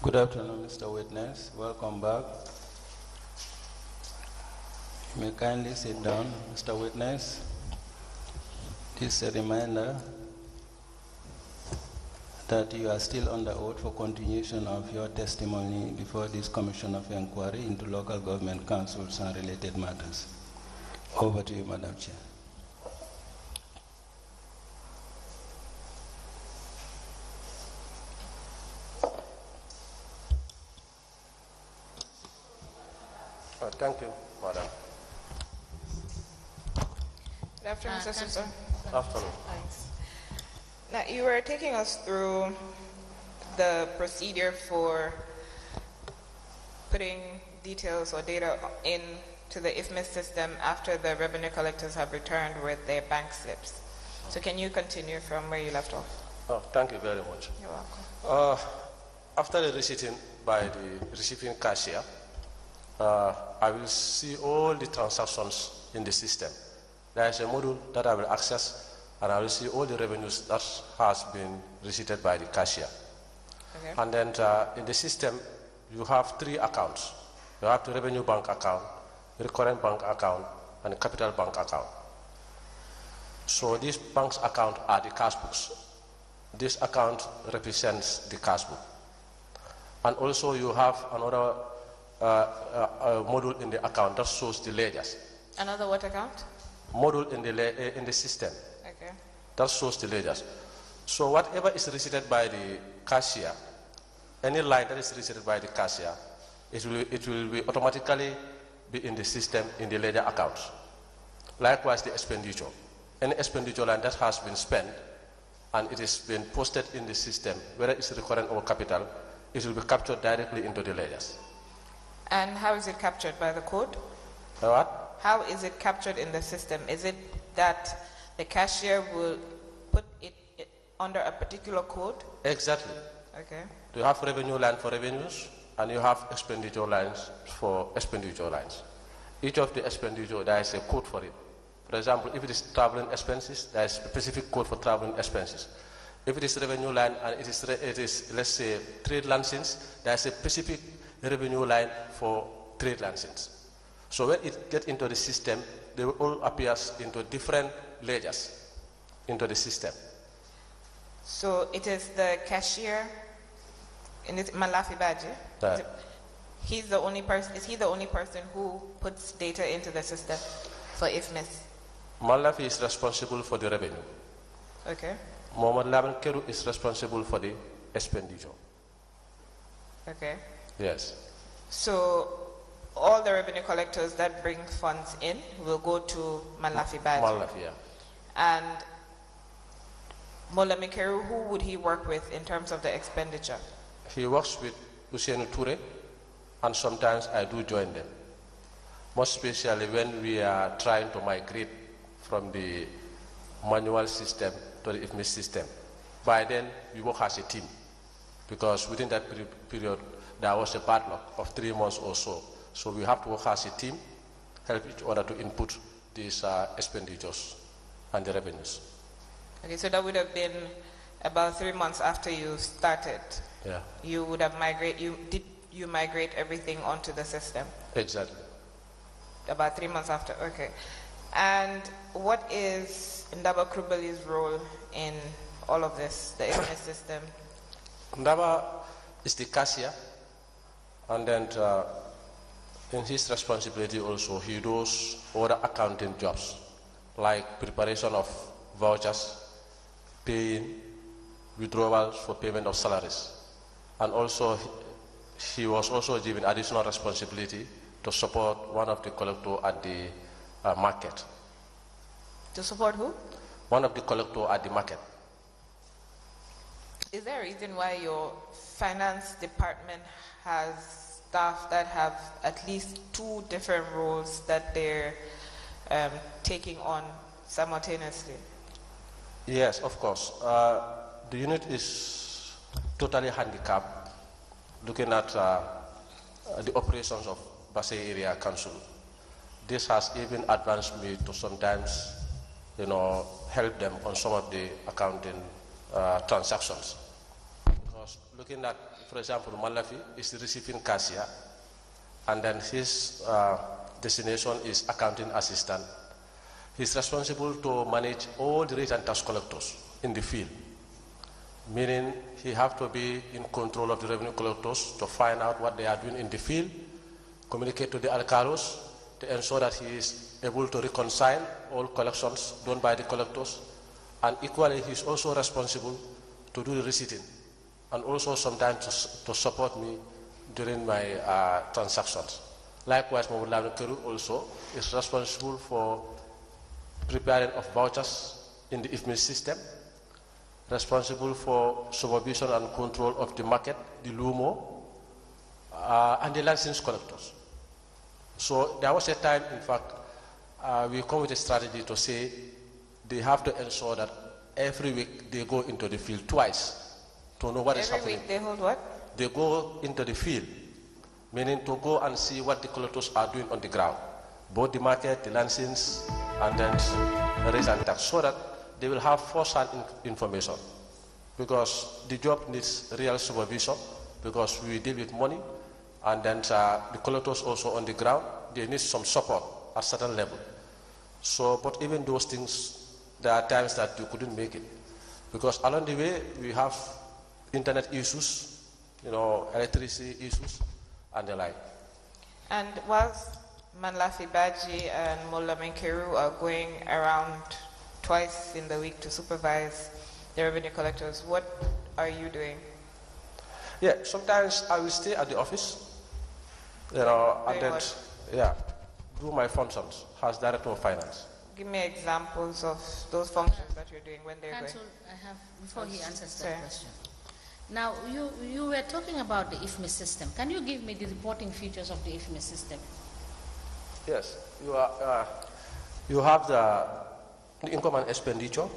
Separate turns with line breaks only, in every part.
Good afternoon, Mr. Witness. Welcome back. You may kindly sit down, Mr. Witness. This is a reminder that you are still under oath for continuation of your testimony before this Commission of Inquiry into Local Government Councils and related matters. Over to you, Madam Chair.
Thank you, Madam.
Good afternoon, Mr. Sister.
Afternoon.
Thanks. Now, you were taking us through the procedure for putting details or data into the IFMIS system after the revenue collectors have returned with their bank slips. So can you continue from where you left off?
Oh, thank you very much.
You're welcome.
After the receipting by the receiving cashier, I will see all the transactions in the system. There is a module that I will access, and I will see all the revenues that has been received by the cashier.
Okay.
And then in the system, you have 3 accounts. You have the revenue bank account, recurrent bank account, and the capital bank account. So these banks account are the cash books. This account represents the cash book. And also you have another module in the account that shows the ledgers.
Another what account?
Module in the system.
Okay.
That shows the ledgers. So whatever is received by the cashier, any line that is received by the cashier, it will be automatically be in the system in the ledger account. Likewise, the expenditure. Any expenditure line that has been spent and it has been posted in the system, whether it's recurrent or capital, it will be captured directly into the ledgers.
And how is it captured? By the code?
What?
How is it captured in the system? Is it that the cashier will put it under a particular code?
Exactly.
Okay.
You have revenue line for revenues, and you have expenditure lines for expenditure lines. Each of the expenditure, there is a code for it. For example, if it is traveling expenses, there is a specific code for traveling expenses. If it is revenue line and it is let's say trade license, there is a specific revenue line for trade license. So when it gets into the system, they will all appear into different ledgers into the system.
So it is the cashier in this Malafi Baji. He's the only person. Is he the only person who puts data into the system for IFMIS?
Malafi is responsible for the revenue.
Okay.
Mohamed Laban Keru is responsible for the expenditure.
Okay.
Yes.
So all the revenue collectors that bring funds in will go to Malafi Baji.
Malafi, yeah.
And Mola Mikeru, who would he work with in terms of the expenditure?
He works with Hussein Toure, and sometimes I do join them. Most especially when we are trying to migrate from the manual system to the IFMIS system. By then, we work as a team, because within that period, there was a deadlock of 3 months or so. So we have to work as a team, help each other to input these expenditures and the revenues.
Okay, so that would have been about 3 months after you started.
Yeah.
You would have did you migrate everything onto the system?
Exactly.
About 3 months after, okay. And what is Ndaba Krubali's role in all of this, the IFMIS system?
Ndaba is the cashier, and then in his responsibility also, he does other accounting jobs, like preparation of vouchers, paying, withdrawals for payment of salaries. And also, he was also given additional responsibility to support one of the collectors at the market.
To support who?
One of the collectors at the market.
Is there a reason why your finance department has staff that have at least 2 different roles that they're taking on simultaneously?
Yes, of course. The unit is totally handicapped looking at the operations of Basay Area Council. This has even advanced me to sometimes, help them on some of the accounting transactions. Because looking at, for example, Malafi is the receiving cashier, and then his destination is accounting assistant. He's responsible to manage all the rate and tax collectors in the field, meaning he has to be in control of the revenue collectors to find out what they are doing in the field, communicate to the alcalos to ensure that he is able to reconcile all collections done by the collectors, and equally he is also responsible to do the receipting, and also sometimes to support me during my transactions. Likewise, Mawulana Keru also is responsible for preparing of vouchers in the IFMIS system, responsible for supervision and control of the market, the LUMO, and the license collectors. So there was a time, in fact, we come with a strategy to say they have to ensure that every week they go into the field twice to know what is happening.
Every week they hold what?
They go into the field, meaning to go and see what the collectors are doing on the ground, both the market, the license, and then the raise and tax, so that they will have first-hand information. Because the job needs real supervision, because we deal with money, and then the collectors also on the ground, they need some support at certain level. So, but even those things, there are times that you couldn't make it, because along the way we have internet issues, electricity issues, and the like.
And whilst Manlafi Baji and Mola Menkeru are going around twice in the week to supervise the revenue collectors, what are you doing?
Yeah, sometimes I will stay at the office, and then do my functions as director of finance.
Give me examples of those functions that you're doing when they're
Council,
going.
I have, before he answers that question. Now, you were talking about the IFMIS system. Can you give me the reporting features of the IFMIS system?
Yes, you have the income and expenditure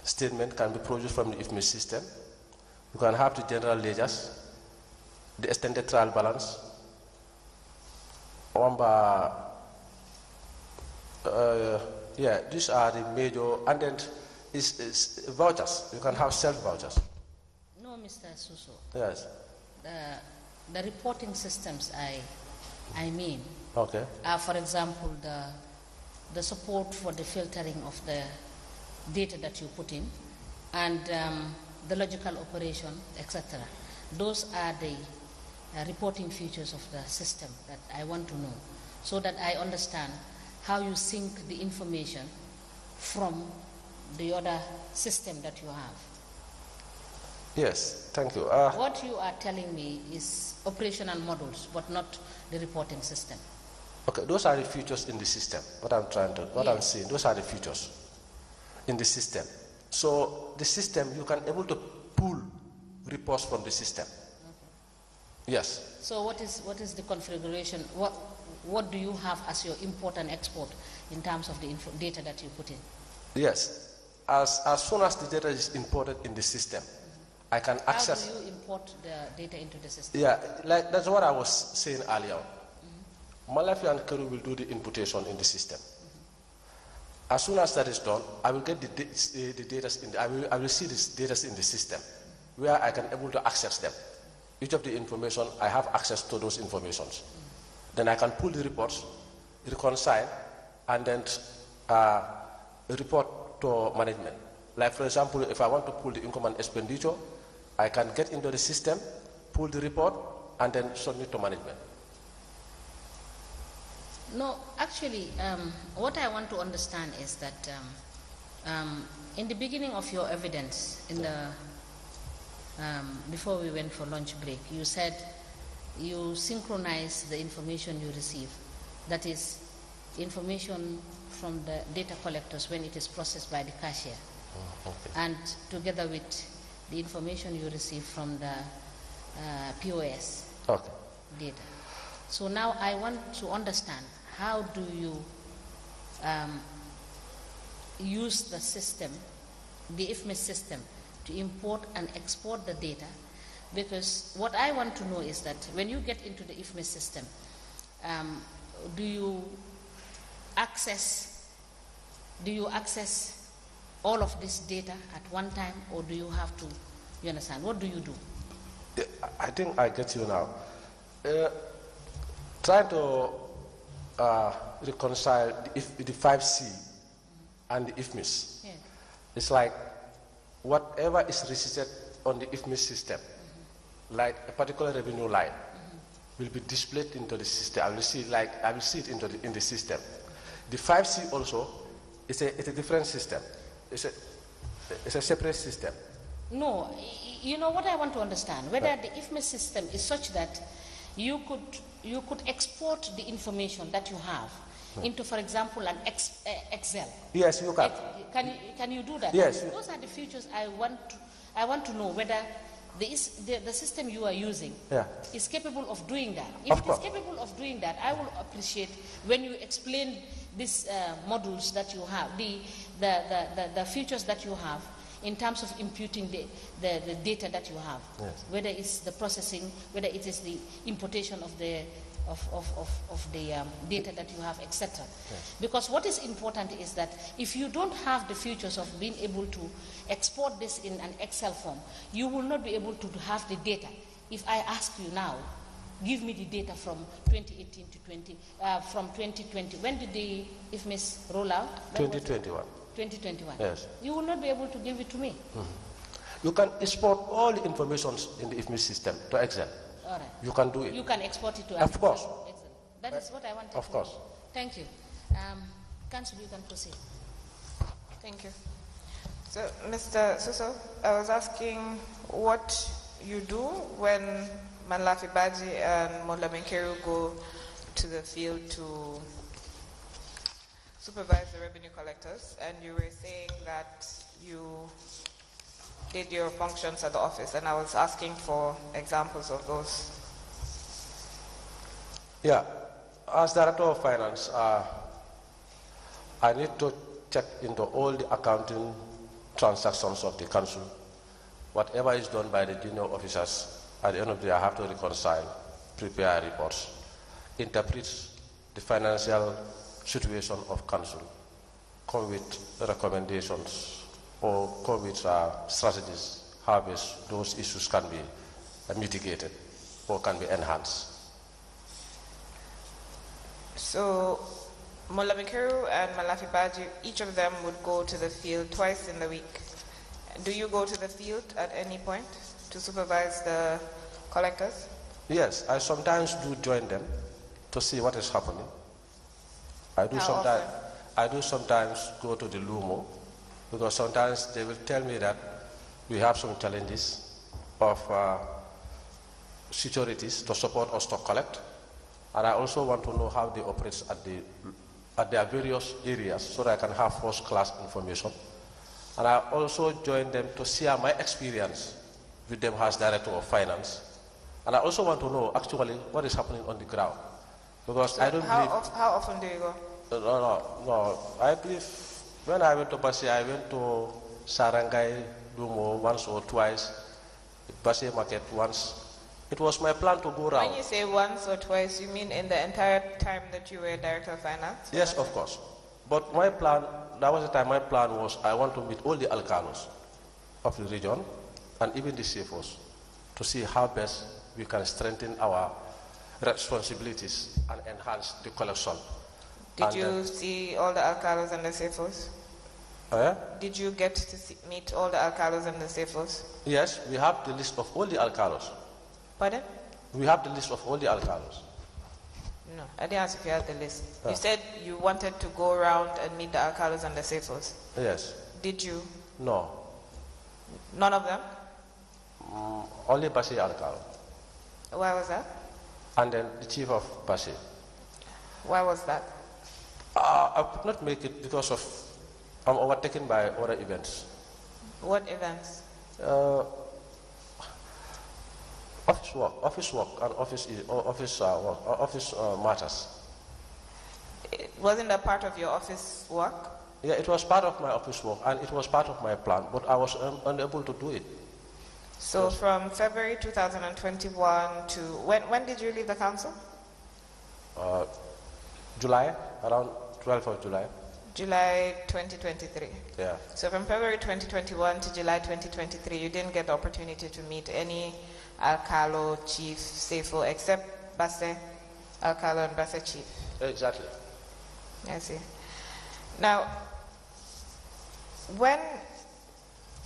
statement can be produced from the IFMIS system. You can have the general ledgers, the extended trial balance, these are the major, and then is vouchers. You can have self-vouchers.
No, Mr. Suso.
Yes.
The reporting systems I mean,
okay,
are, for example, the support for the filtering of the data that you put in, and the logical operation, etc. Those are the reporting features of the system that I want to know, so that I understand how you sync the information from the other system that you have.
Yes, thank you.
What you are telling me is operational models, but not the reporting system.
Okay, those are the features in the system. I'm saying, those are the features in the system. So the system, you can able to pull reports from the system. Okay. Yes.
So what is the configuration? What do you have as your import and export in terms of the data that you put in?
Yes. As soon as the data is imported in the system, I can access.
How do you import the data into the system?
Yeah, like that's what I was saying earlier. Malafi and Keru will do the imputation in the system. As soon as that is done, I will get the data I will see the data in the system, where I can able to access them. Each of the information, I have access to those informations. Then I can pull the reports, reconcile, and then report to management. Like, for example, if I want to pull the income and expenditure, I can get into the system, pull the report, and then submit to management.
No, actually, what I want to understand is that in the beginning of your evidence, before we went for lunch break, you said you synchronize the information you receive. That is, information from the data collectors when it is processed by the cashier, and together with the information you receive from the POS data. So now I want to understand, how do you use the system, the IFMIS system, to import and export the data? Because what I want to know is that when you get into the IFMIS system, do you access all of this data at one time, or do you have to You understand? What do you do?
I think I get you now. Trying to reconcile the 5C and the IFMIS.
Yeah.
It's like whatever is registered on the IFMIS system, like a particular revenue line, will be displayed into the system. I will see it in the system. The 5C also is a different system. It's a separate system.
No, you know what I want to understand, whether the IFMIS system is such that you could export the information that you have into, for example, an Excel.
Yes, you can.
Can you do that?
Yes.
Those are the features I want to know whether the system you are using is capable of doing that. If it is capable of doing that, I will appreciate when you explain these modules that you have, the features that you have in terms of imputing the data that you have, whether it's the processing, whether it is the importation of the data that you have, etc. Because what is important is that if you don't have the features of being able to export this in an Excel form, you will not be able to have the data. If I ask you now, give me the data from 2018 to from 2020. When did the IFMIS roll out?
2021.
2021.
Yes.
You will not be able to give it to me.
You can export all the information in the IFMIS system to Excel.
All right.
You can do it.
You can export it to
Of course.
Excel. That is what I wanted.
Of course.
Thank you. Council, you can proceed.
Thank you. So, Mr. Suso, I was asking what you do when Manlafi Baji and Mola Menkeru go to the field to supervise the revenue collectors, and you were saying that you did your functions at the office, and I was asking for examples of those.
Yeah, as Director of Finance, I need to check into all the accounting transactions of the council. Whatever is done by the junior officers, at the end of the day, I have to reconcile, prepare reports, interpret the financial situation of council, come with recommendations, or come with strategies how best those issues can be mitigated or can be enhanced.
So, Mola Mikeru and Malafi Baji, each of them would go to the field twice in the week. Do you go to the field at any point to supervise the collectors? Yes,
I sometimes do join them to see what is happening. I do sometimes go to the Lumo, because sometimes they will tell me that we have some challenges of securities to support us to collect, and I also want to know how they operate at their various areas so that I can have first-class information. And I also join them to share my experience with them as Director of Finance. And I also want to know actually what is happening on the ground, because I don't believe.
How often do you go?
No. I believe when I went to Bassi, I went to Sarangai, Lumo once or twice, Bassi Market once. It was my plan to go around.
When you say once or twice, you mean in the entire time that you were Director of Finance?
Yes, of course. But my plan, that was the time my plan was I want to meet all the alcalos of the region and even the CFOs to see how best we can strengthen our responsibilities and enhance the collection.
Did you see all the alcalos and the CFOs? Did you get to meet all the alcalos and the CFOs?
Yes, we have the list of all the alcalos.
Pardon?
We have the list of all the alcalos.
No, I didn't ask if you had the list. You said you wanted to go around and meet the alcalos and the CFOs.
Yes.
Did you?
No.
None of them?
Only Bassi alcalo.
Why was that?
And then the chief of Bassi.
Why was that?
I could not make it because of I'm overtaken by other events.
What events?
Office work, and office matters.
Wasn't that part of your office work?
Yeah, it was part of my office work, and it was part of my plan, but I was unable to do it.
So yes. From February 2021 to when did you leave the council?
July, around 12th of July.
July 2023.
Yeah.
So from February 2021 to July 2023, you didn't get the opportunity to meet any Alcalo chief, Sefo, except Basse, Alcalo and Basse chief.
Exactly.
I see. Now, when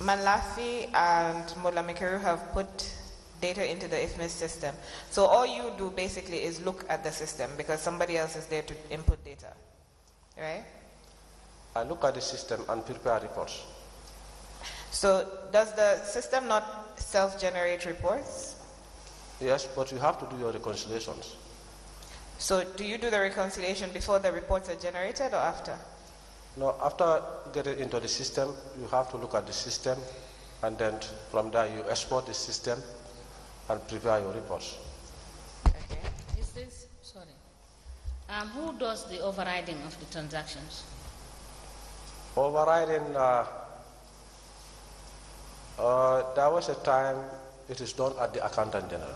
Malafi and Molamikeru have put data into the IFMIS system, so all you do basically is look at the system because somebody else is there to input data, right?
I look at the system and prepare reports.
So does the system not self-generate reports?
Yes, but you have to do your reconciliations.
So do you do the reconciliation before the reports are generated or after?
No, after getting into the system, you have to look at the system, and then from there you export the system and prepare your reports.
Okay.
Is this, sorry, who does the overriding of the transactions?
Overriding, there was a time it is done at the Accountant General.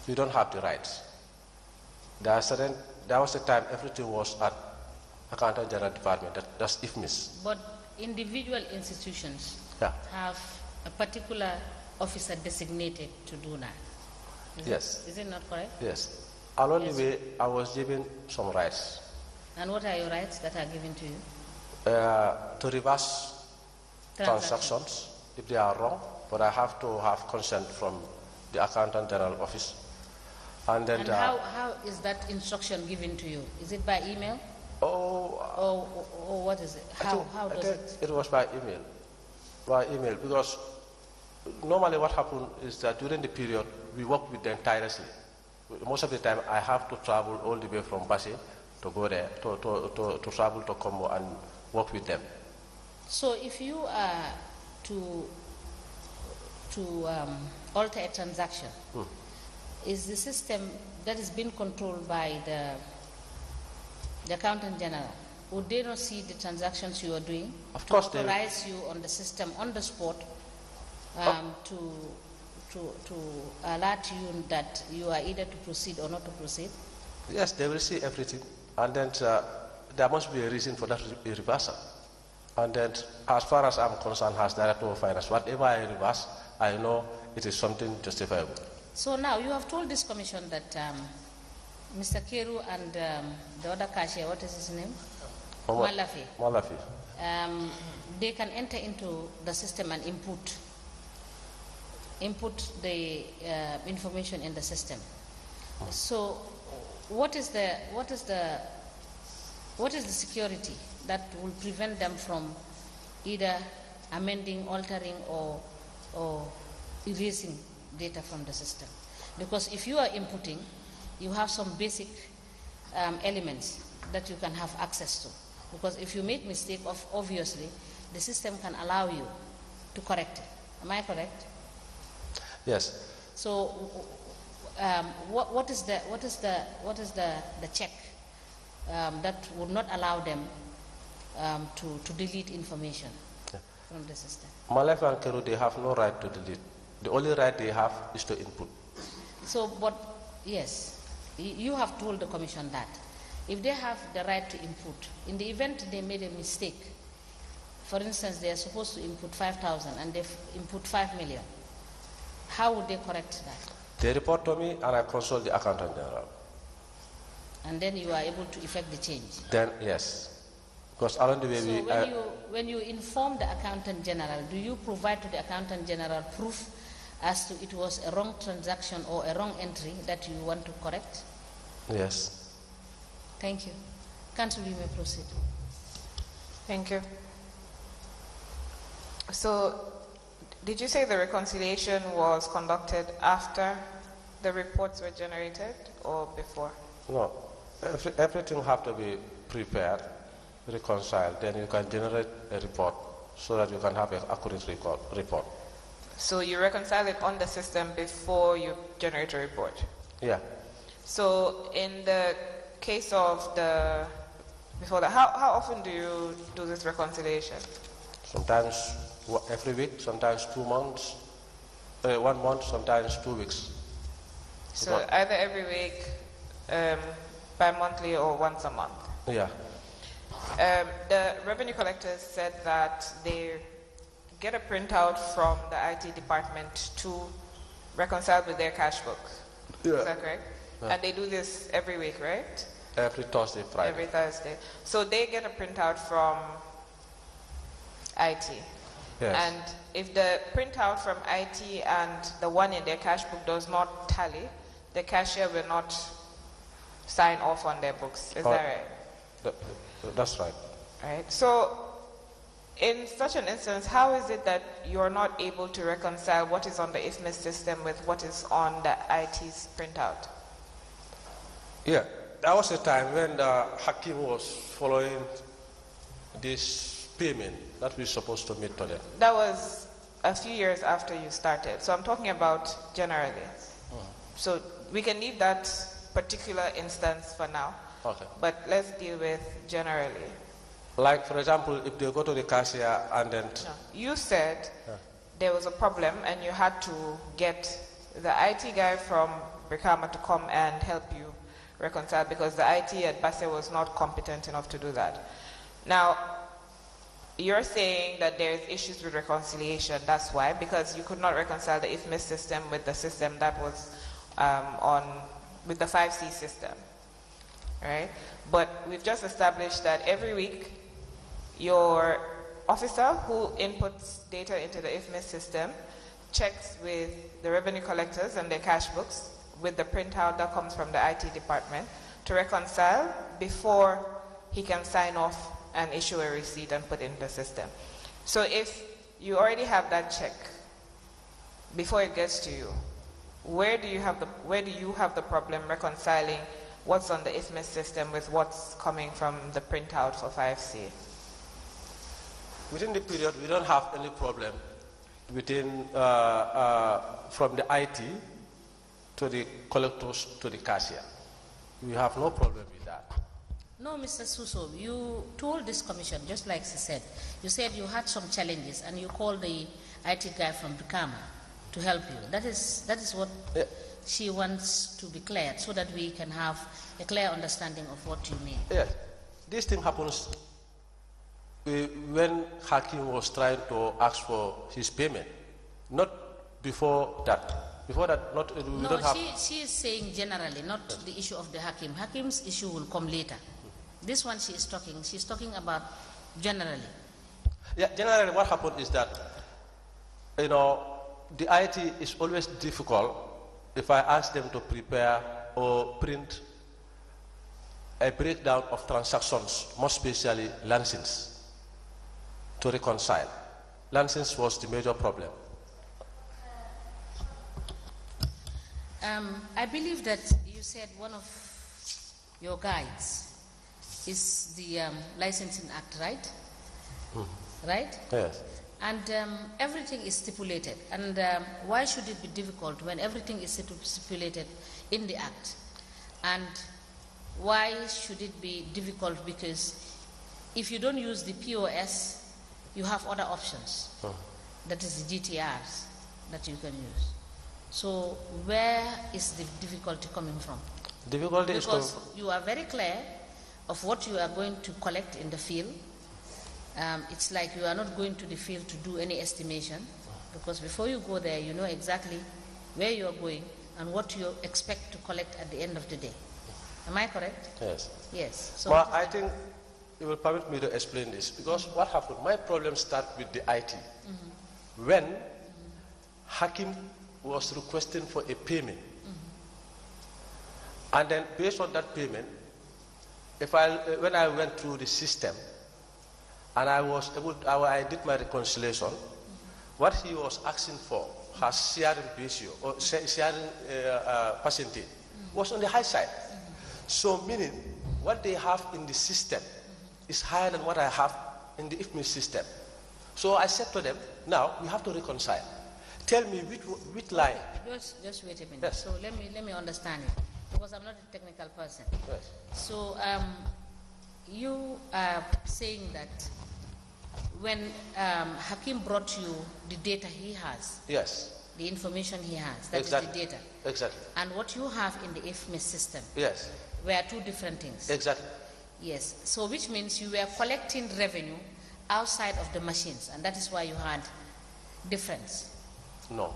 You don't have the rights. There was a time everything was at Accountant General Department, that's IFMIS.
But individual institutions
Yeah.
have a particular officer designated to do that.
Yes.
Is it not correct?
Yes. Along the way, I was given some rights.
And what are your rights that are given to you?
To reverse transactions if they are wrong, but I have to have consent from the Accountant General Office. And then
how is that instruction given to you? Is it by email? Or what is it? How does it?
It was by email. By email, because normally what happens is that during the period we work with them tirelessly. Most of the time I have to travel all the way from Basse to go there, to travel to Combo and work with them.
So if you are to alter a transaction, is the system that is being controlled by the Accountant General, would they not see the transactions you are doing?
Of course
to authorize you on the system on the spot to alert you that you are either to proceed or not to proceed?
Yes, they will see everything, and then there must be a reason for that reversal. And then, as far as I'm concerned, as Director of Finance, whatever I reverse, I know it is something justifiable.
So now you have told this commission that Mr. Keru and the other cashier, what is his name?
Malafi.
They can enter into the system and input the information in the system. So what is the security that will prevent them from either amending, altering, or erasing data from the system? Because if you are inputting, you have some basic elements that you can have access to. Because if you make mistake, obviously, the system can allow you to correct it. Am I correct?
Yes.
So, what is the check that would not allow them to delete information from the system?
Malafi and Keru, they have no right to delete. The only right they have is to input.
So, but yes, you have told the commission that if they have the right to input, in the event they made a mistake, for instance, they are supposed to input 5,000 and they input 5 million, how would they correct that?
They report to me and I consult the Accountant General.
And then you are able to effect the change?
Then, yes. Because along the way
so when you inform the Accountant General, do you provide to the Accountant General proof as to it was a wrong transaction or a wrong entry that you want to correct?
Yes.
Thank you. Council, you may proceed.
Thank you. So, did you say the reconciliation was conducted after the reports were generated or before?
No. Everything have to be prepared, reconciled, then you can generate a report so that you can have an accurate report.
So you reconcile it on the system before you generate a report?
Yeah.
So in the case of how often do you do this reconciliation?
Sometimes every week, sometimes 2 months, 1 month, sometimes 2 weeks.
So either every week, bi-monthly, or once a month?
Yeah.
The revenue collectors said that they get a printout from the IT department to reconcile with their cash book.
Yeah.
Is that correct? Yeah. And they do this every week, right?
Every Thursday, Friday.
Every Thursday. So they get a printout from IT.
Yes.
And if the printout from IT and the one in their cash book does not tally, the cashier will not sign off on their books. Is that right?
That's right.
Right. So in such an instance, how is it that you're not able to reconcile what is on the IFMIS system with what is on the IT's printout?
Yeah, there was a time when the Hakim was following this payment that we're supposed to meet to them.
That was a few years after you started. So I'm talking about generally. So we can leave that particular instance for now.
Okay.
But let's deal with generally.
Like, for example, if they go to the cashier and then...
No. You said there was a problem and you had to get the IT guy from Brikama to come and help you reconcile because the IT at Basse was not competent enough to do that. Now, you're saying that there's issues with reconciliation. That's why, because you could not reconcile the IFMIS system with the system that was with the 5C system, right? But we've just established that every week your officer who inputs data into the IFMIS system checks with the revenue collectors and their cash books with the printout that comes from the IT department to reconcile before he can sign off and issue a receipt and put in the system. So if you already have that check before it gets to you, where do you have the problem reconciling what's on the IFMIS system with what's coming from the printout for 5C?
Within the period, we don't have any problem within from the IT to the collectors to the cashier. We have no problem with that.
No, Mr. Suso, you told this commission, just like she said, you said you had some challenges and you called the IT guy from Brikama to help you. That is what she wants to be cleared so that we can have a clear understanding of what you mean.
Yes. This thing happens when Hakim was trying to ask for his payment, not before that. Before that, not we
no,
don't have...
she is saying generally, not the issue of the Hakim. Hakim's issue will come later. This one she's talking about generally.
Yeah, generally what happened is that, you know, the IT is always difficult if I ask them to prepare or print a breakdown of transactions, more especially lancings, to reconcile. Lancings was the major problem.
I believe that you said one of your guides is the Licensing Act, right? Right?
Yes.
And everything is stipulated. And why should it be difficult when everything is stipulated in the Act? And why should it be difficult? Because if you don't use the POS, you have other options. That is the GTRs that you can use. So where is the difficulty coming from?
Difficulty is
because you are very clear of what you are going to collect in the field. It's like you are not going to the field to do any estimation, because before you go there, you know exactly where you are going and what you expect to collect at the end of the day. Am I correct?
Yes.
Yes. So
well, I think you will permit me to explain this, because what happened, my problem started with the IT. When Hakim was requesting for a payment, and then based on that payment, when I went through the system and I did my reconciliation, what he was asking for, has sharing ratio or sharing percentage, was on the high side. So meaning what they have in the system is higher than what I have in the IFMIS system. So I said to them, now we have to reconcile. Tell me which line.
Just wait a minute.
Yes.
So let me understand it, because I'm not a technical person.
Yes.
So you are saying that when Hakim brought you the data he has,
yes,
the information he has, that
exactly.
is the data,
exactly,
and what you have in the IFMIS system,
yes,
were two different things.
exactly.
Yes, so which means you were collecting revenue outside of the machines, and that is why you had difference.
No.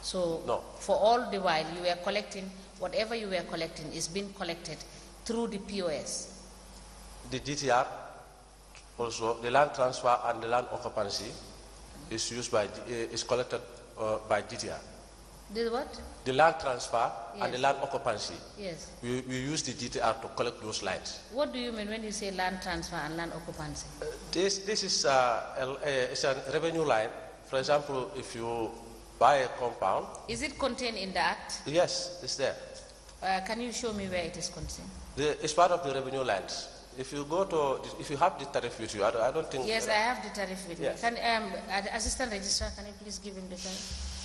So
no.
For all the while you were collecting, whatever you were collecting is being collected through the POS.
The GTR, also the land transfer and the land occupancy is used by is collected by GTR.
The what?
The land transfer
Yes.
and the land occupancy.
Yes.
We use the GTR to collect those lines.
What do you mean when you say land transfer and land occupancy?
This is it's a revenue line. For example, if you buy a compound.
Is it contained in the Act?
Yes, it's there.
Can you show me where it is contained?
It's part of the revenue lines. If you go to, if you have the tariff with you, I don't think.
Yes, I have the tariff with
yes.
me. Assistant Registrar, can you please give him the tariff?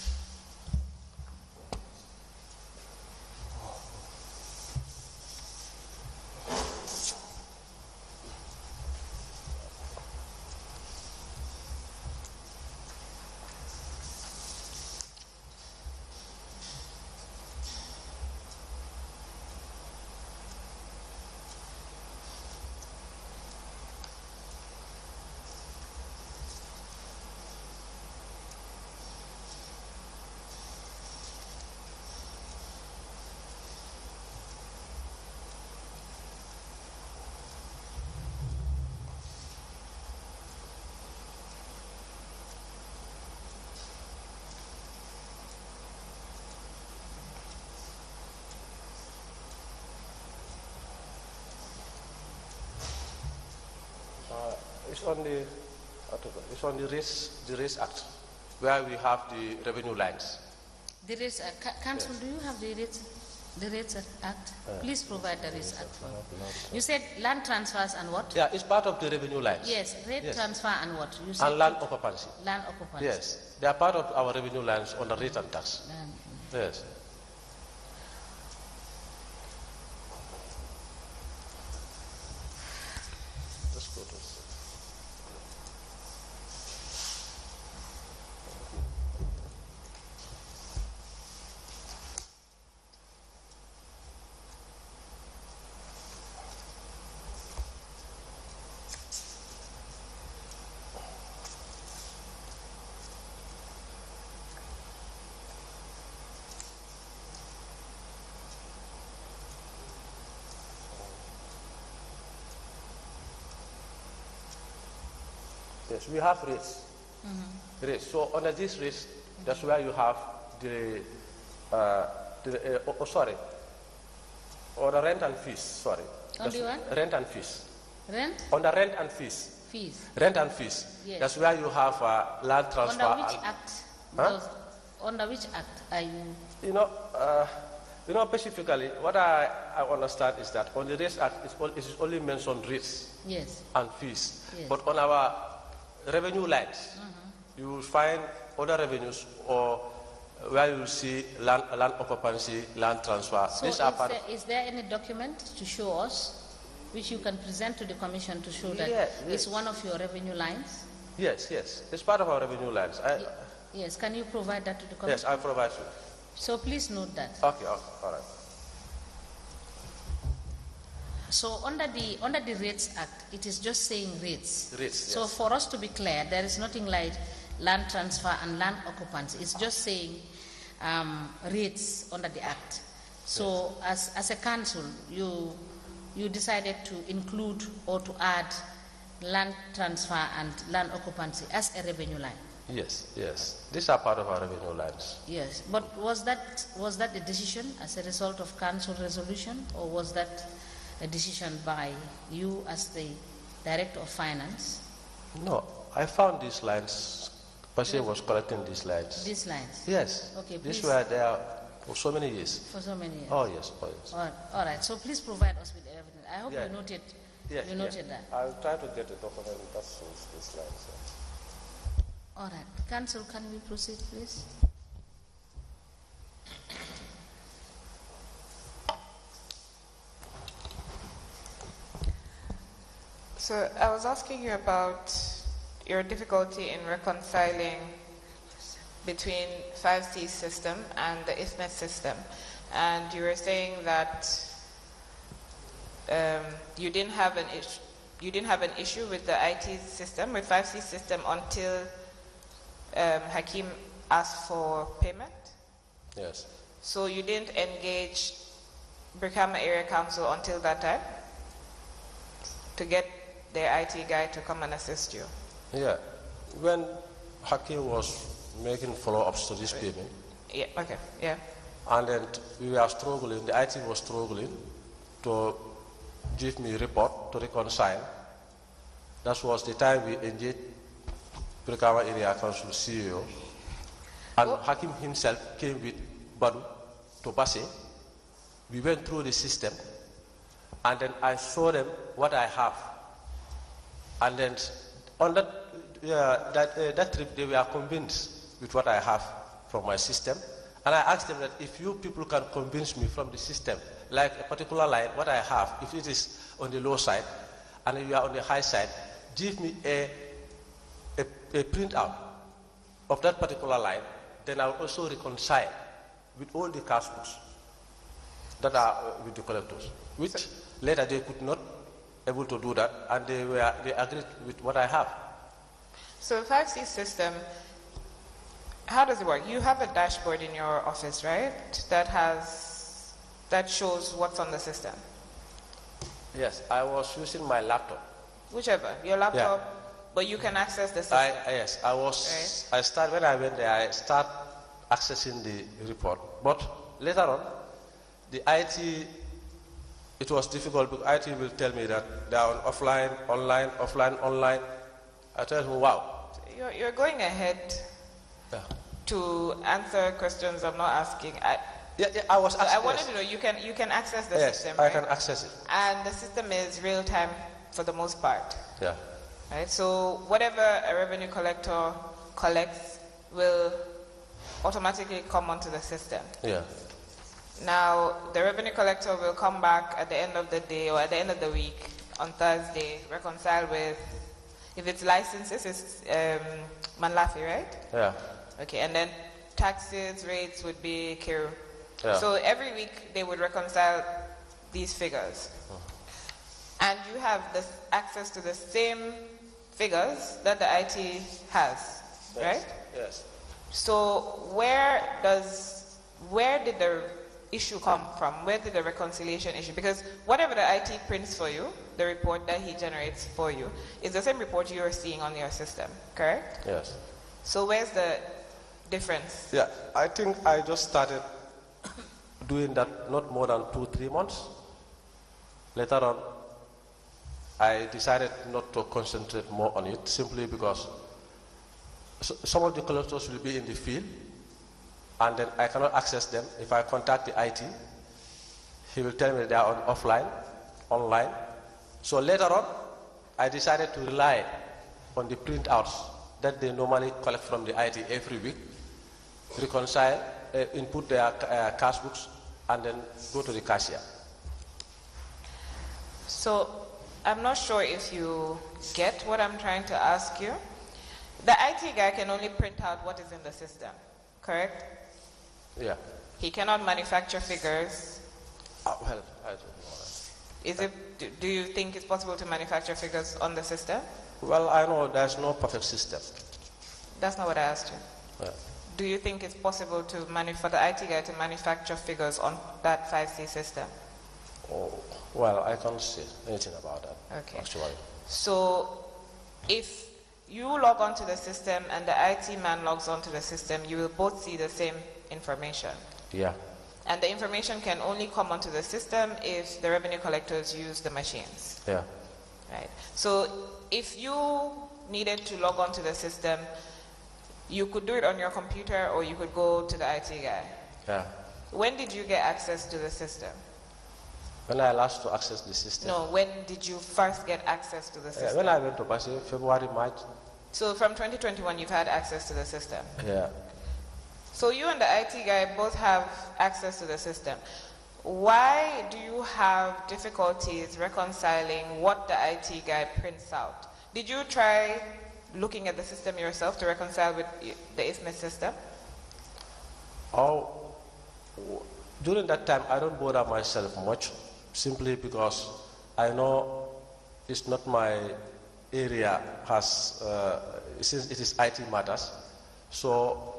It's on the race act, where we have the revenue lines.
The race Council, yes. Do you have the rates act? Please provide the race act for me. You said land transfers and what?
Yeah, it's part of the revenue lines.
Yes, rate
yes.
transfer and what? You said
and land occupancy.
Land occupancy.
Yes, they are part of our revenue lines on the rate and tax. Yes. Let's go to. Yes, we have rates. Mm-hmm. Rates. So under this rates, that's where you have the or the rent and fees. Sorry.
On the what?
Rent and fees.
Rent?
On the rent and fees.
Fees.
Rent and fees.
Yes.
That's where you have land transfer.
Under which act?
Huh?
Under which act are you?
You know, specifically, what I understand is that on the rates act, it is only mentioned rates.
Yes.
And fees.
Yes.
But on our revenue lines, you will find other revenues or where you will see land occupancy, land transfer.
So is there any document to show us which you can present to the Commission to show that it's one of your revenue lines?
Yes, yes. It's part of our revenue lines.
Yes. Can you provide that to the Commission?
Yes, I'll provide you.
So please note that.
Okay, all right.
So under the Rates Act, it is just saying rates.
Rates,
so
yes.
for us to be clear, there is nothing like land transfer and land occupancy. It's just saying rates under the Act. So yes. as a council, you decided to include or to add land transfer and land occupancy as a revenue line.
Yes, yes. These are part of our revenue lines.
Yes, but was that a decision as a result of council resolution, or was that a decision by you as the Director of Finance?
No, I found these lines. Pashe was collecting these lines.
These lines?
Yes.
Okay, please.
These were there for so many years.
For so many years?
Oh, yes. Oh, yes.
All right. So please provide us with evidence. I hope you noted, that.
I'll try to get a document that shows these lines.
All right. Council, can we proceed, please?
So I was asking you about your difficulty in reconciling between 5C system and the IFNET system. And you were saying that you didn't have an issue. You didn't have an issue with the IT system, with 5C system, until Hakim asked for payment?
Yes.
So you didn't engage Brikama Area Council until that time to get their IT guy to come and assist you?
Yeah. When Hakim was making follow-ups to this payment,
yeah, okay, yeah.
and then we were struggling, the IT was struggling to give me a report to reconcile. That was the time we engaged Brikama Area Council CEO, and Hakim himself came with Badu to Basse. We went through the system, and then I showed them what I have. And then on that trip, they were convinced with what I have from my system. And I asked them that if you people can convince me from the system, like a particular line, what I have, if it is on the low side, and if you are on the high side, give me a printout of that particular line, then I will also reconcile with all the cash books that are with the collectors, which later they could not able to do that, and they agreed with what I have.
So the 5C system, how does it work? You have a dashboard in your office, right? That shows what's on the system.
Yes, I was using my laptop.
Whichever, your laptop,
yeah.
But you can access the system.
Yes, I was. Right. When I went there, I start accessing the report. But later on, the IT, it was difficult because IT will tell me that they are on offline, online, offline, online. I tell them, wow.
You're going ahead to answer questions I'm not asking.
I was asking.
I wanted to know, you can access the system,
I
right?
can access it.
And the system is real time for the most part.
Yeah.
Right? So whatever a revenue collector collects will automatically come onto the system.
Yeah.
Now, the revenue collector will come back at the end of the day or at the end of the week on Thursday, reconcile with, if it's licenses, it's Manlafi, right?
Yeah.
Okay, and then taxes, rates would be Kiru.
Yeah.
So every week they would reconcile these figures. And you have this access to the same figures that the IT has,
yes.
right?
Yes.
So where did the issue come from? Where did the reconciliation issue? Because whatever the IT prints for you, the report that he generates for you, is the same report you are seeing on your system, correct?
Yes.
So where's the difference?
Yeah, I think I just started doing that not more than 2-3 months. Later on, I decided not to concentrate more on it simply because some of the collectors will be in the field and then I cannot access them. If I contact the IT, he will tell me they are on offline, online. So later on, I decided to rely on the printouts that they normally collect from the IT every week, reconcile, input their cash books, and then go to the cashier.
So I'm not sure if you get what I'm trying to ask you. The IT guy can only print out what is in the system, correct?
Yeah.
He cannot manufacture figures.
Well, I don't know.
Do you think it's possible to manufacture figures on the system?
Well, I know there's no perfect system.
That's not what I asked you.
Yeah.
Do you think it's possible to for the IT guy to manufacture figures on that 5C system?
Oh, well, I can't say anything about that,
okay.
Actually.
So if you log onto the system and the IT man logs onto the system, you will both see the same information.
Yeah.
And the information can only come onto the system if the revenue collectors use the machines.
Yeah.
Right. So if you needed to log onto the system, you could do it on your computer or you could go to the IT guy.
Yeah.
When did you get access to the system?
When I last to access the system.
No, when did you first get access to the system?
When I went to Basse, February, March.
So from 2021, you've had access to the system?
Yeah.
So you and the IT guy both have access to the system. Why do you have difficulties reconciling what the IT guy prints out? Did you try looking at the system yourself to reconcile with the IFMIS system?
Oh, during that time, I don't bother myself much, simply because I know it's not my area, since it is IT matters, so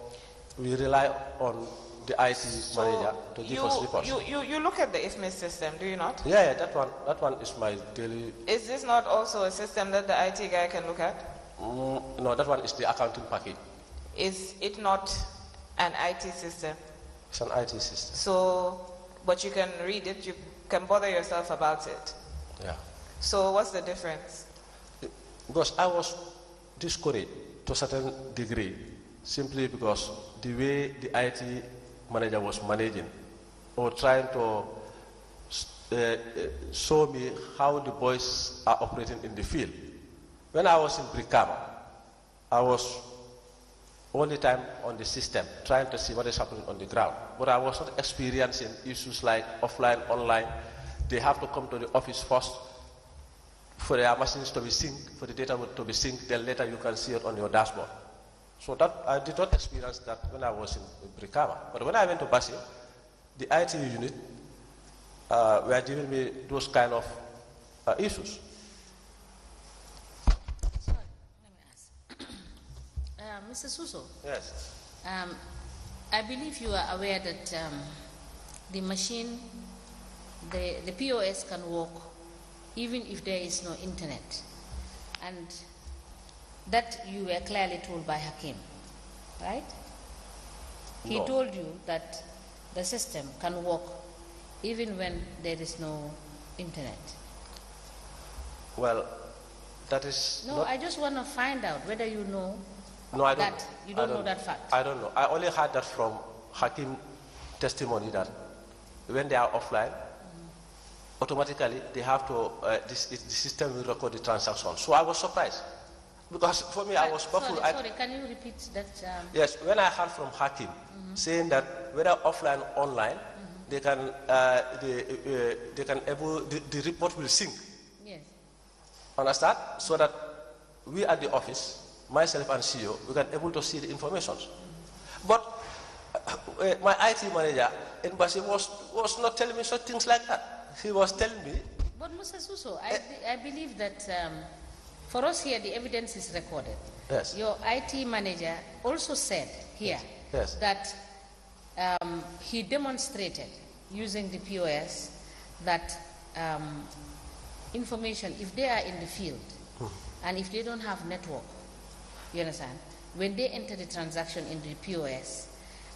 we rely on the IT manager to give us reports.
You look at the IFMIS system, do you not?
Yeah, that one is my daily.
Is this not also a system that the IT guy can look at?
No, that one is the accounting package.
Is it not an IT system?
It's an IT system.
So, but you can read it, you can bother yourself about it.
Yeah.
So what's the difference?
Because I was discouraged to a certain degree, simply because the way the IT manager was managing or trying to show me how the boys are operating in the field. When I was in Brikama, I was all the time on the system, trying to see what is happening on the ground. But I was not experiencing issues like offline, online. They have to come to the office first for their machines to be synced, for the data to be synced, then later you can see it on your dashboard. So that I did not experience that when I was in Brikama. But when I went to Basi, the IT unit were giving me those kind of issues.
Sorry, let me ask. Mr. Suso.
Yes.
I believe you are aware that the machine, the POS can work even if there is no internet. And that you were clearly told by Hakim, right? He
No.
told you that the system can work even when there is no internet.
Well, that is
No,
not,
I just want to find out whether you know
no, I don't
that.
know.
You
I
don't know that fact.
I don't know. I only heard that from Hakim testimony that when they are offline, automatically they have to, the system will record the transaction. So I was surprised. Because for me, I was baffled.
Sorry, can you repeat that?
Yes, when I heard from Hakim saying that whether offline or online, they can the report will sync.
Yes.
Understand? So that we at the office, myself and CEO, we can able to see the information. But my IT manager in Basi was not telling me such things like that. He was telling me.
But Mr. Suso, I believe that for us here, the evidence is recorded.
Yes.
Your IT manager also said here
Yes.
that he demonstrated using the POS that information, if they are in the field and if they don't have network, you understand, when they enter the transaction in the POS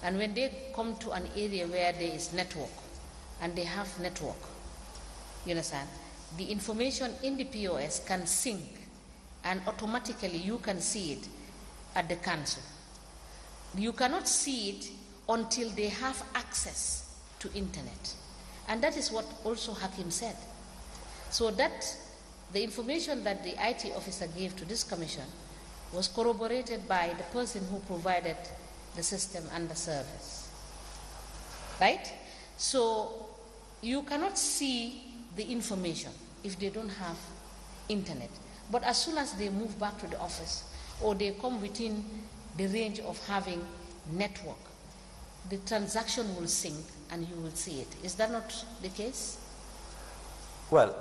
and when they come to an area where there is network and they have network, you understand, the information in the POS can sync and automatically you can see it at the council. You cannot see it until they have access to internet. And that is what also Hakim said. So that the information that the IT officer gave to this commission was corroborated by the person who provided the system and the service. Right? So you cannot see the information if they don't have internet. But as soon as they move back to the office or they come within the range of having network, the transaction will sync and you will see it. Is that not the case?
Well,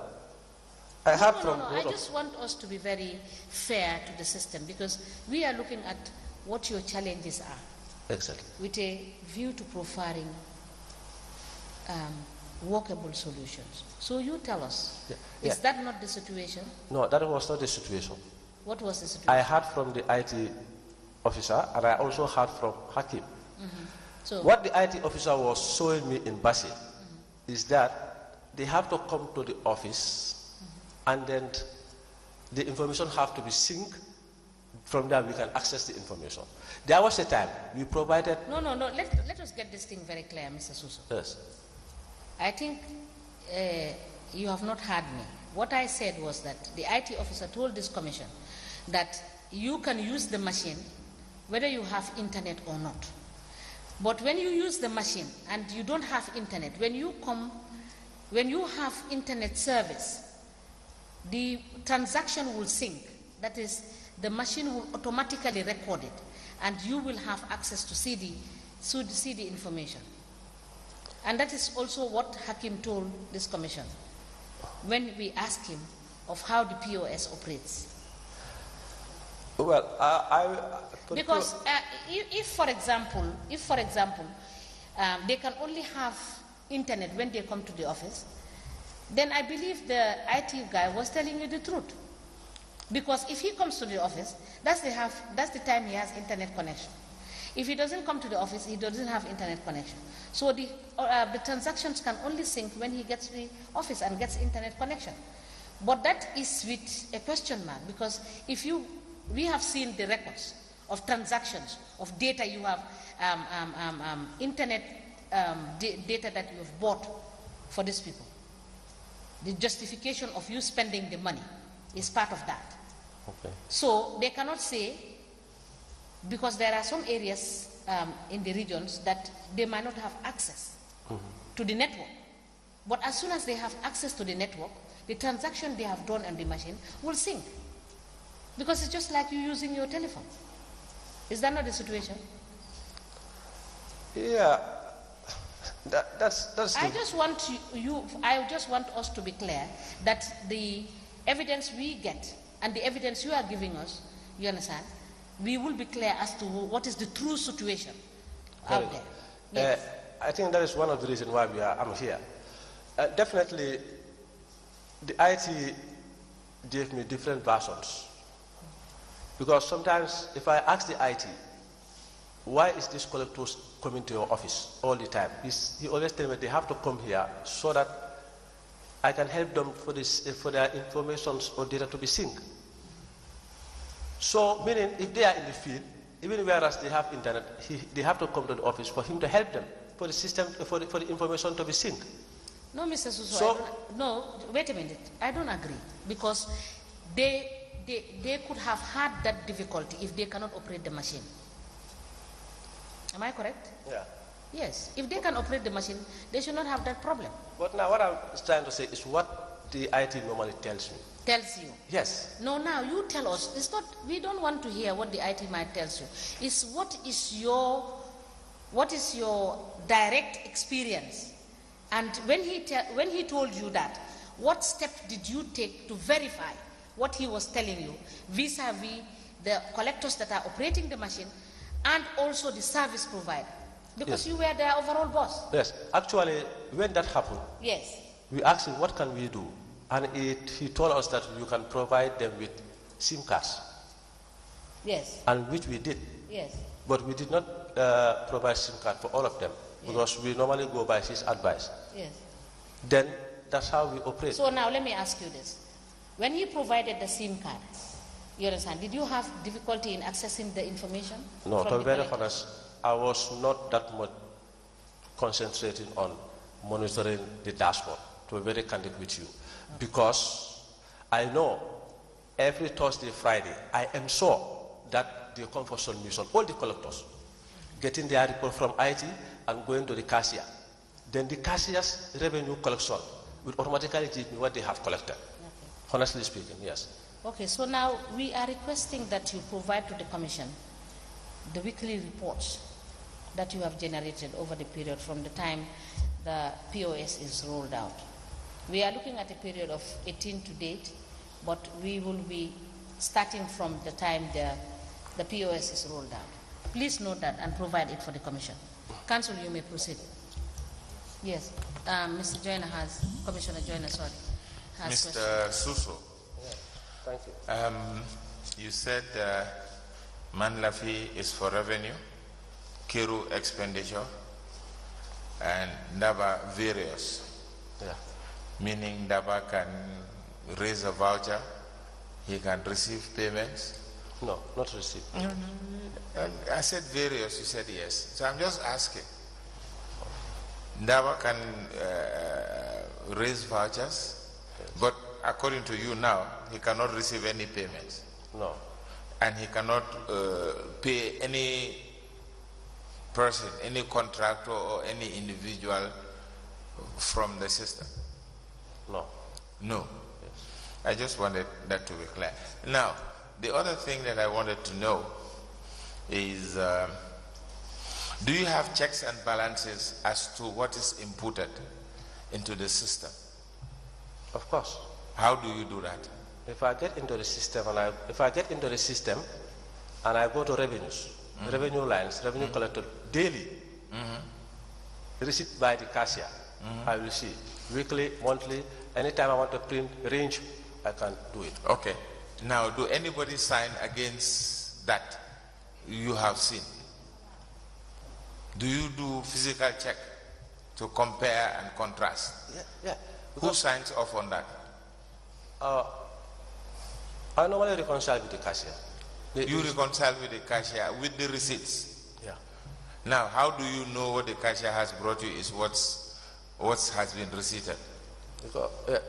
I heard
No,
from
I just want us to be very fair to the system because we are looking at what your challenges are
Exactly.
with a view to profiling workable solutions. So you tell us, is that not the situation?
No, that was not the situation.
What was the situation?
I heard from the IT officer and I also heard from Hakim.
So,
What the IT officer was showing me in Basi is that they have to come to the office and then the information have to be synced. From there we can access the information. There was a time we provided...
No. Let us get this thing very clear, Mr. Suso.
Yes.
I think you have not heard me. What I said was that the IT officer told this commission that you can use the machine whether you have internet or not. But when you use the machine and you don't have internet, when you have internet service, the transaction will sync. That is, the machine will automatically record it and you will have access to see the information. And that is also what Hakim told this commission. when we ask him of how the POS operates?
Well,
because if for example, they can only have internet when they come to the office, then I believe the IT guy was telling you the truth. Because if he comes to the office, that's the time he has internet connection. If he doesn't come to the office, he doesn't have internet connection. So the transactions can only sync when he gets to the office and gets internet connection. But that is with a question mark, because we have seen the records of transactions, of data you have, internet data that you have bought for these people. The justification of you spending the money is part of that.
Okay.
So they cannot say, because there are some areas in the regions that they might not have access to the network. But as soon as they have access to the network, the transaction they have done on the machine will sync. Because it's just like you using your telephone. Is that not the situation?
Yeah. That's
I just want us to be clear that the evidence we get and the evidence you are giving us, you understand, we will be clear as to what is the true situation out there. Yes.
I think that is one of the reasons why I'm here. Definitely, the IT gave me different versions. Because sometimes if I ask the IT, why is this collector coming to your office all the time? He always tells me they have to come here so that I can help them for their information or data to be synced. So, meaning if they are in the field, even whereas they have internet, they have to come to the office for him to help them for the system, for the information to be synced.
No, Mr. Suso, no, wait a minute. I don't agree, because they could have had that difficulty if they cannot operate the machine. Am I correct?
Yeah.
Yes. If they can operate the machine, they should not have that problem.
But now what I'm trying to say is what the IT normally tells me.
Tells you?
Yes.
No, now you tell us. It's not, we don't want to hear what the IT might tells you. It's what is your direct experience? And when he told you that, what step did you take to verify what he was telling you vis-a-vis the collectors that are operating the machine and also the service provider? Because yes, you were their overall boss.
Yes. Actually, when that happened,
yes,
we asked him, what can we do? And he told us that you can provide them with SIM cards.
Yes.
And which we did.
Yes.
But we did not provide SIM card for all of them, yes, because we normally go by his advice.
Yes.
Then that's how we operate.
So now let me ask you this. When he provided the SIM card, you understand, did you have difficulty in accessing the information?
No, to be very honest, I was not that much concentrating on monitoring the dashboard, to be very candid with you. Okay. Because I know every Thursday, Friday, I am sure that they come for submission, all the collectors, getting their report from IT and going to the cashier. Then the cashier's revenue collection will automatically give me what they have collected. Okay. Honestly speaking, yes.
Okay, so now we are requesting that you provide to the Commission the weekly reports that you have generated over the period from the time the POS is rolled out. We are looking at a period of 18 to date, but we will be starting from the time the POS is rolled out. Please note that and provide it for the Commission. Council, you may proceed. Yes, Mr. Joyner has, Commissioner Joyner, sorry, has
Mr. Suso.
Yeah, thank you.
You said Manlafi is for revenue, Kiru expenditure, and Ndaba various.
Yeah.
Meaning Ndaba can raise a voucher, he can receive payments.
No, not receive.
I said various, you said yes. So I'm just asking. Ndaba can raise vouchers, but according to you now, he cannot receive any payments.
No.
And he cannot pay any person, any contractor or any individual from the system.
No.
No. Yes. I just wanted that to be clear. Now, the other thing that I wanted to know is, do you have checks and balances as to what is inputted into the system?
Of course.
How do you do that?
If I get into the system and I go to revenues, revenue lines, revenue collector daily, receipt by the cashier, I will see weekly, monthly, anytime I want to print range, I can do it.
Okay. Now, do anybody sign against that you have seen? Do you do physical check to compare and contrast?
Yeah.
Who signs off on that?
I normally reconcile with the cashier.
You reconcile with the cashier with the receipts?
Yeah.
Now, how do you know what the cashier has brought you is what has been receipted?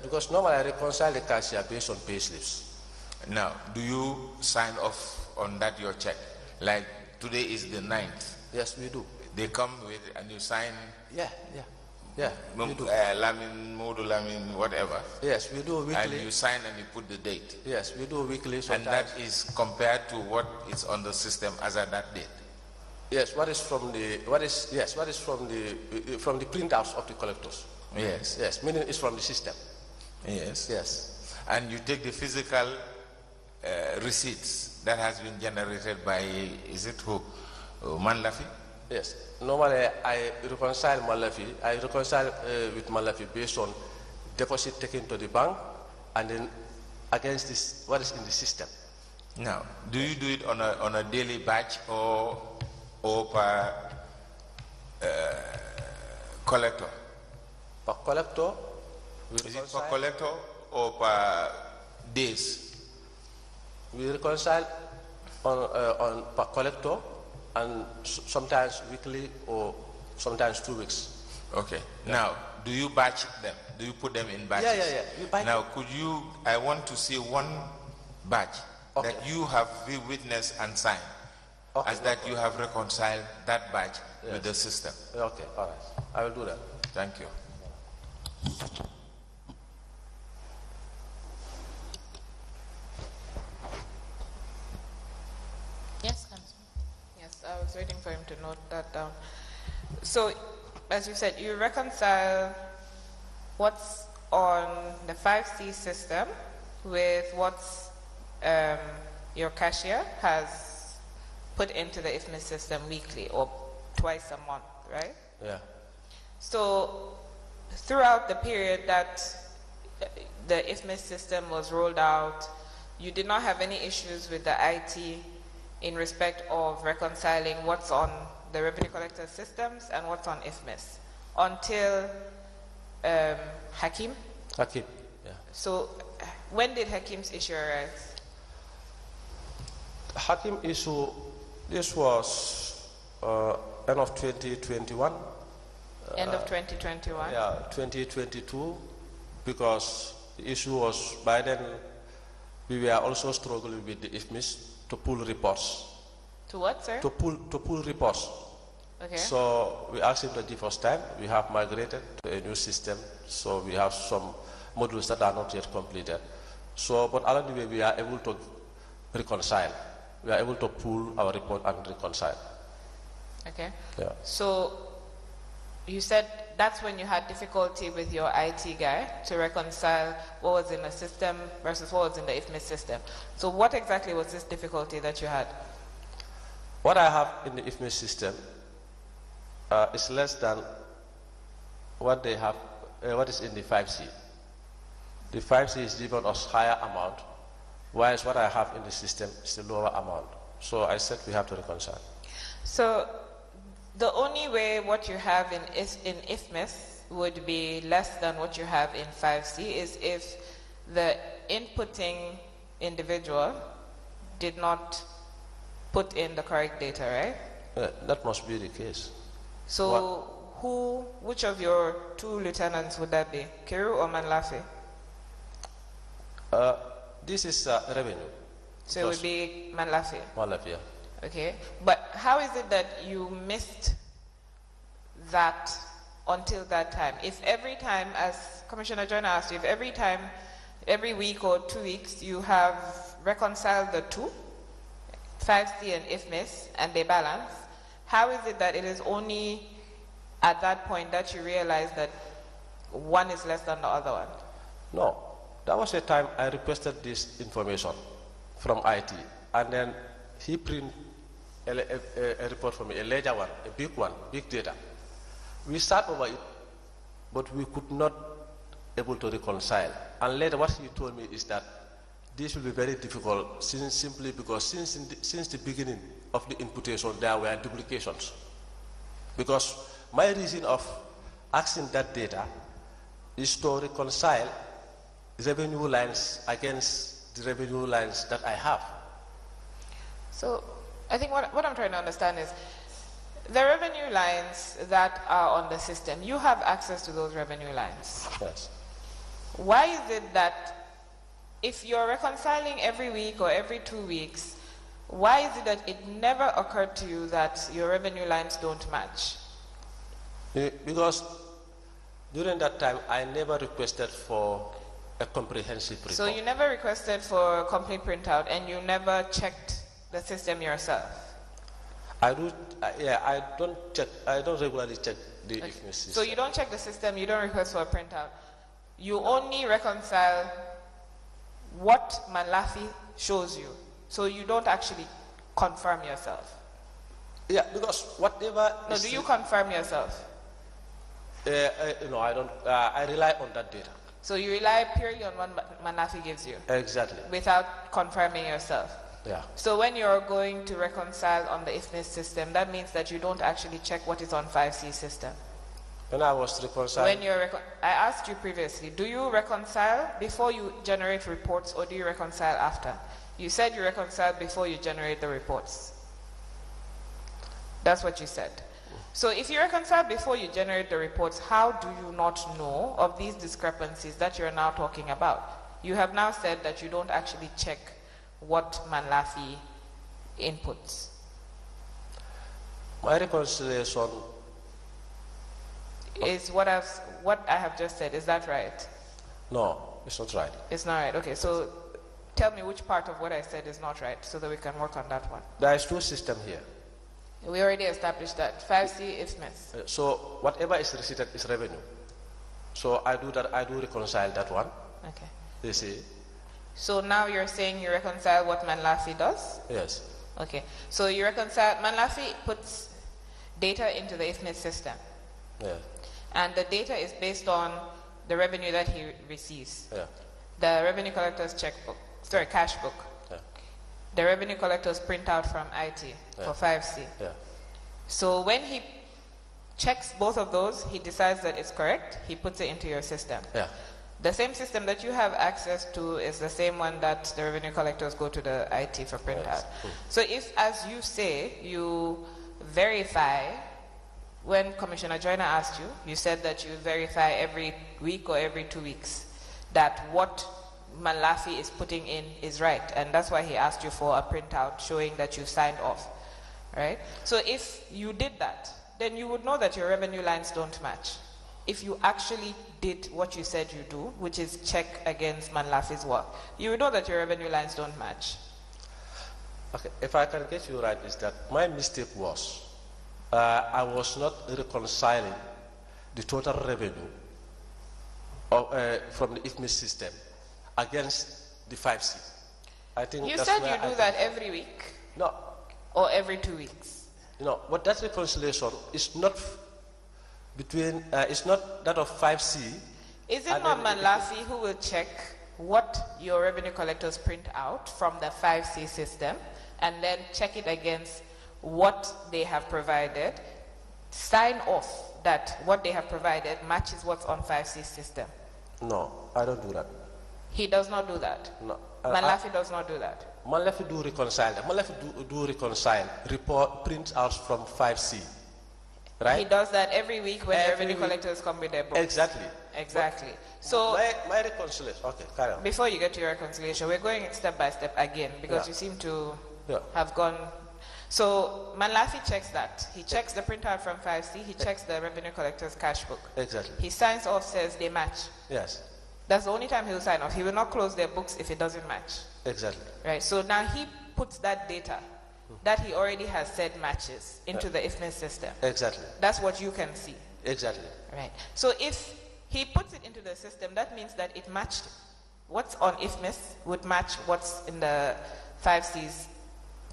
Because normally I reconcile the cashier based on pay slips.
Now, do you sign off on that your check? Like today is the 9th.
Yes, we do.
They come with and you sign.
Yeah. We do.
Lamin, whatever.
Yes, we do weekly.
And you sign and you put the date.
Yes, we do weekly. Sometimes.
And that is compared to what is on the system as at that date.
Yes, what is from the printouts of the collectors. Yes, meaning it's from the system. Yes.
And you take the physical receipts that has been generated by, is it who? Manlafi?
Yes. Normally, I reconcile with Malafi based on deposit taken to the bank and then against this, what is in the system.
Now, do you do it on a daily batch or per collector?
Per collector.
Is it per collector or per days?
We reconcile on per collector, and sometimes weekly or sometimes 2 weeks.
Okay. Yeah. Now, do you batch them? Do you put them in batches?
Yeah.
Now, I want to see one batch that you have witnessed and signed, as that you have reconciled that batch with the system.
Okay, all right. I will do that.
Thank you.
I was waiting for him to note that down. So, as you said, you reconcile what's on the 5C system with what's your cashier has put into the IFMIS system weekly or twice a month, right?
Yeah.
So, throughout the period that the IFMIS system was rolled out, you did not have any issues with the IT in respect of reconciling what's on the revenue collector systems and what's on IFMIS until Hakim?
Hakim, yeah.
So when did Hakim's issue arise?
Hakim issue, this was end of 2021.
End of 2021?
Yeah, 2022, because the issue was by then we were also struggling with the IFMIS to pull reports.
To what, sir?
To pull reports.
Okay.
So we asked him to give us time. We have migrated to a new system, so we have some modules that are not yet completed. So, but along the way, we are able to reconcile. We are able to pull our report and reconcile.
Okay.
Yeah.
So you said that's when you had difficulty with your IT guy to reconcile what was in the system versus what was in the IFMIS system. So what exactly was this difficulty that you had?
What I have in the IFMIS system is less than what they have, what is in the 5C. The 5C is given us higher amount, whereas what I have in the system is a lower amount. So I said we have to reconcile.
So the only way what you have in IFMIS would be less than what you have in 5C is if the inputting individual did not put in the correct data, right?
That must be the case.
So which of your two lieutenants would that be? Kiru or Manlafi?
This is revenue.
So it would be Manlafi?
Manlafi, yeah.
Okay, but how is it that you missed that until that time? If every time, as Commissioner Joyner asked you, if every time, every week or 2 weeks, you have reconciled the two, 5C and IFMIS, and they balance, how is it that it is only at that point that you realize that one is less than the other one?
No. That was a time I requested this information from IT, and then he printed a report for me, a larger one, big data. We sat over it, but we could not able to reconcile. And later what he told me is that this will be very difficult simply because since the beginning of the imputation there were duplications. Because my reason of asking that data is to reconcile revenue lines against the revenue lines that I have.
So I think what I'm trying to understand is the revenue lines that are on the system, you have access to those revenue lines.
Yes.
Why is it that if you're reconciling every week or every 2 weeks, why is it that it never occurred to you that your revenue lines don't match?
Because during that time, I never requested for a comprehensive report.
So you never requested for a complete printout and you never checked the system yourself?
I don't regularly check the IFMIS system.
So you don't check the system, you don't request for a printout. You only reconcile what Malafi shows you. So you don't actually confirm yourself.
Yeah, because whatever...
No, do you confirm yourself?
No, I don't. I rely on that data.
So you rely purely on what Malafi gives you?
Exactly.
Without confirming yourself?
Yeah.
So when you're going to reconcile on the IFMIS system, that means that you don't actually check what is on 5C system.
When I was reconciling...
I asked you previously, do you reconcile before you generate reports or do you reconcile after? You said you reconcile before you generate the reports. That's what you said. So if you reconcile before you generate the reports, how do you not know of these discrepancies that you're now talking about? You have now said that you don't actually check what Malafi inputs.
My reconciliation
is what I have just said. Is that right?
No, it's not right.
It's not right. Okay, so tell me which part of what I said is not right so that we can work on that one.
There is two systems here.
We already established that. 5C IFMIS.
So whatever is receipted is revenue. So I do reconcile that one.
Okay.
You see?
So now you're saying you reconcile what Malafi does?
Yes.
Okay. So you reconcile, Malafi puts data into the IFMIS system.
Yeah.
And the data is based on the revenue that he receives.
Yeah.
The revenue collector's cash book.
Yeah.
The revenue collectors print out from IT for 5C.
Yeah.
So when he checks both of those, he decides that it's correct, he puts it into your system.
Yeah.
The same system that you have access to is the same one that the revenue collectors go to the IT for printout.
Yes.
So if, as you say, you verify, when Commissioner Joyner asked you, you said that you verify every week or every 2 weeks that what Malafi is putting in is right, and that's why he asked you for a printout showing that you signed off, right? So if you did that, then you would know that your revenue lines don't match. If you actually did what you said you do, which is check against Malafi's work, you would know that your revenue lines don't match.
Okay, if I can get you right, is that my mistake was I was not reconciling the total revenue from the IFMIS system against the 5C. I think
you
that's
said
where
you do that every week?
No.
Or every 2 weeks?
No, but that reconciliation is not between, it's not that of 5C.
Is it not Malafi who will check what your revenue collectors print out from the 5C system and then check it against what they have provided, sign off that what they have provided matches what's on 5C system?
No, I don't do that.
He does not do that?
No.
Malafi does not do that?
Malafi do reconcile that. Malafi do reconcile report print out from 5C. Right?
He does that every week when the revenue collectors come with their books.
Exactly.
Exactly.
But
so
my reconciliation. Okay, carry on.
Before you get to your reconciliation, we're going step by step again because you seem to have gone. So Malafi checks that. He checks the printout from 5C. He checks the revenue collector's cash book.
Exactly.
He signs off, says they match.
Yes.
That's the only time he will sign off. He will not close their books if it doesn't match.
Exactly.
Right. So now he puts that data that he already has said matches into the IFMIS system.
Exactly.
That's what you can see.
Exactly.
Right. So if he puts it into the system. That means that it matched what's on IFMIS would match what's in the 5C's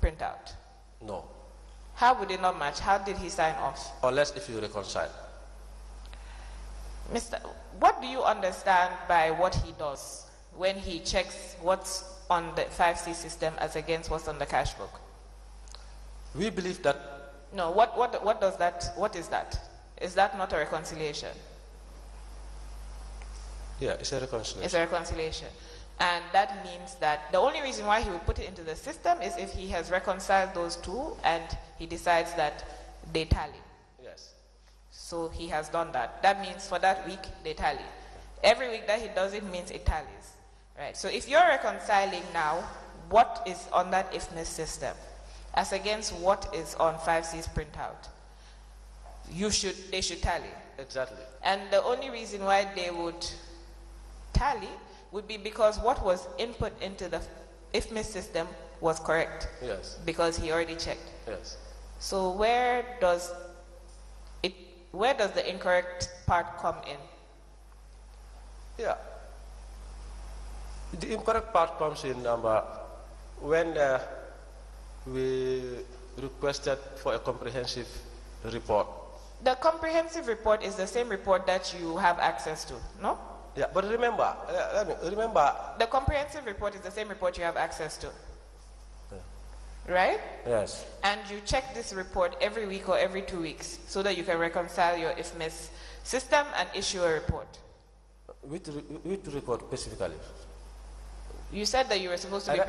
printout.
No.
How would it not match? How did he sign off?
Unless if you reconcile.
Mr. What do you understand by what he does when he checks what's on the 5C system as against what's on the cash book?
We believe that...
No, what does that, what is that? Is that not a reconciliation?
Yeah, it's a reconciliation.
It's a reconciliation. And that means that the only reason why he would put it into the system is if he has reconciled those two and he decides that they tally.
Yes.
So he has done that. That means for that week, they tally. Every week that he does it means it tallies. Right? So if you're reconciling now what is on that IFMIS system as against what is on 5C's printout, they should tally.
Exactly.
And the only reason why they would tally would be because what was input into the IFMIS system was correct.
Yes.
Because he already checked.
Yes.
So where does the incorrect part come in?
Yeah. The incorrect part comes in when we requested for a comprehensive report.
The comprehensive report is the same report that you have access to, no?
Yeah, but remember,
the comprehensive report is the same report you have access to.
Yeah.
Right?
Yes.
And you check this report every week or every 2 weeks so that you can reconcile your IFMIS system and issue a report.
Which report specifically?
You said that you were supposed to be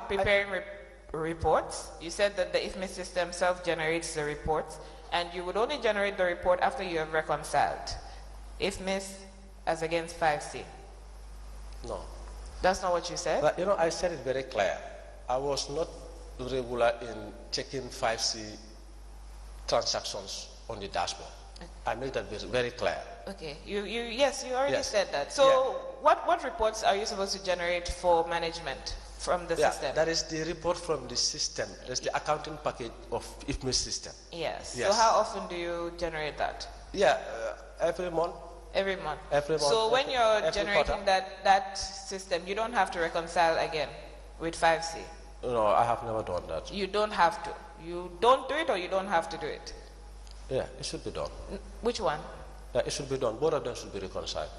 preparing reports. You said that the IFMIS system self-generates the reports, and you would only generate the report after you have reconciled IFMIS as against 5C.
No.
That's not what you said?
But, I said it very clear. I was not regular in checking 5C transactions on the dashboard. I made that very clear.
Okay. Yes, you already said that. So
yeah.
what reports are you supposed to generate for management from the system?
That is the report from the system. That's the accounting package of IFMIS system.
Yes.
Yes.
So how often do you generate that?
Yeah, every month.
Every month.
Every month.
So when you're generating
quarter.
that system, you don't have to reconcile again with 5C?
No, I have never done that.
You don't have to. You don't do it or you don't have to do it?
Yeah, it should be done.
Which one?
Yeah, it should be done. Both of them should be reconciled.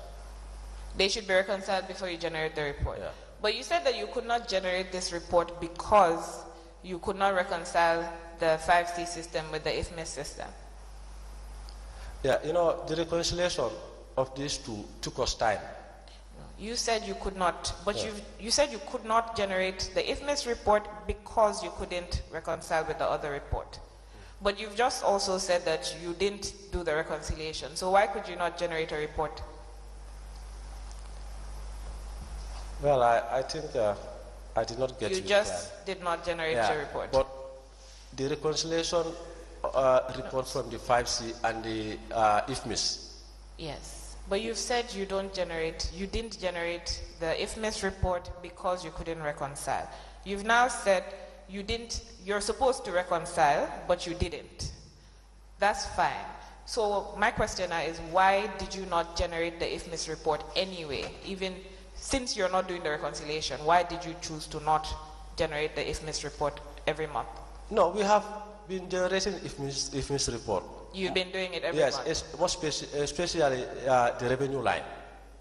They should be reconciled before you generate the report.
Yeah.
But you said that you could not generate this report because you could not reconcile the 5C system with the IFMIS system.
Yeah, the reconciliation of these two took us time.
You said you could not, but you said you could not generate the IFMIS report because you couldn't reconcile with the other report. But you've just also said that you didn't do the reconciliation. So why could you not generate a report?
Well, I think I did not get you.
You just did not generate a report.
But the reconciliation report from the 5C and the IFMIS.
Yes, but you've said you didn't generate the IFMIS report because you couldn't reconcile. You've now said you're supposed to reconcile, but you didn't. That's fine. So my question now is, why did you not generate the IFMIS report anyway? Even since you're not doing the reconciliation, why did you choose to not generate the IFMIS report every month?
No, we have been generating IFMIS report.
You've been doing it every month?
Yes, especially the revenue line.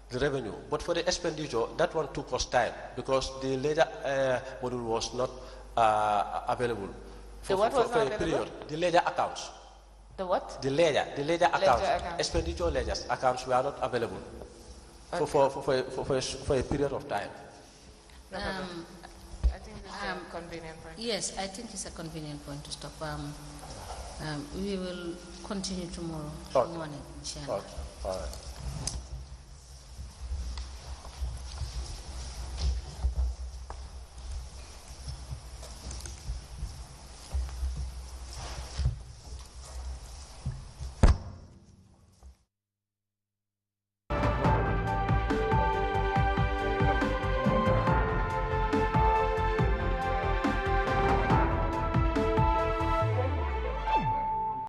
The revenue. But for the expenditure, that one took us time because the ledger module was not available for a period. The ledger accounts.
The what?
The ledger accounts. Expenditure ledgers accounts were not available for a period of time.
I think it's a convenient point.
Yes, I think it's a convenient point to stop. We will continue tomorrow morning, inshallah.
Okay. All right.